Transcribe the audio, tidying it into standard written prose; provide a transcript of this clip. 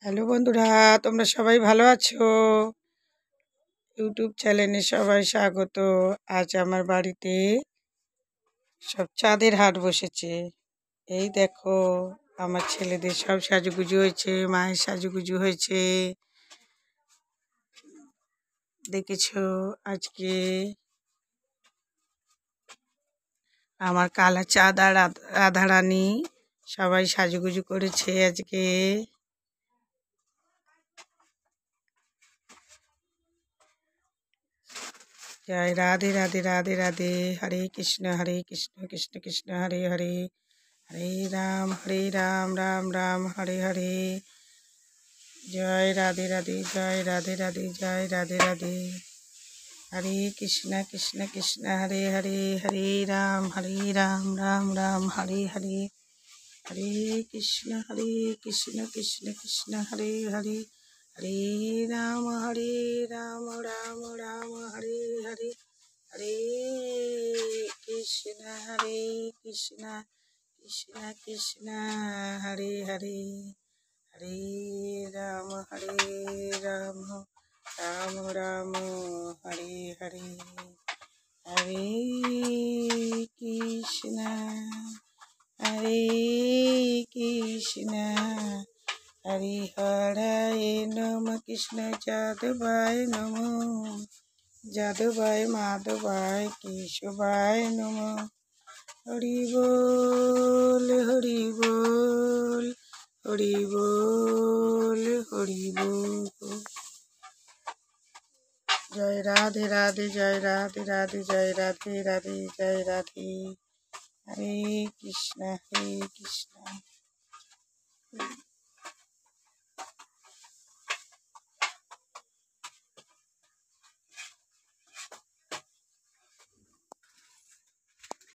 Hello বন্ধুরা, তোমরা সবাই ভালো আছো? ইউটিউব চ্যানেলে সবাই স্বাগত। আজ আমার বাড়িতে সব চাঁদের হাট বসেছে। এই দেখো, আমার ছেলেদের সব সাজুগুজু হয়েছে, মায়ের সাজুগুজু হয়েছে। দেখেছো, আজকে আমার কালা চাঁদ আর রাধারানী সবাই সাজুগুজু করেছে আজকে। জয় রাধে রাধে রাধে রাধে। হরে কৃষ্ণ কৃষ্ণ কৃষ্ণ হরে হরে, হরে রাম রাম রাম হরে হরে। জয় রাধে রাধে, জয় রাধে রাধে, জয় রাধে রাধে। হরে কৃষ্ণ কৃষ্ণ হরে হরে, হরে রাম রাম রাম হরে হরে। হরে কৃষ্ণ কৃষ্ণ কৃষ্ণ হরে হরে, হরে রাম রাম রাম হরে হরে। হরে কৃষ্ণ কৃষ্ণ কৃষ্ণ হরে হরে, হরে রাম রাম রাম হরে হরে। হরে কৃষ্ণ হরে হরায় নম কৃষ্ণ যাদবায় নম, যাদবায় মাধবায় কেশবায় নম। হরি বল হরি বল, হরি বল হরি বল। জয় রাধে রাধে, জয় রাধে রাধে, জয় রাধে রাধে, জয় রাধে। হরে কৃষ্ণ কৃষ্ণ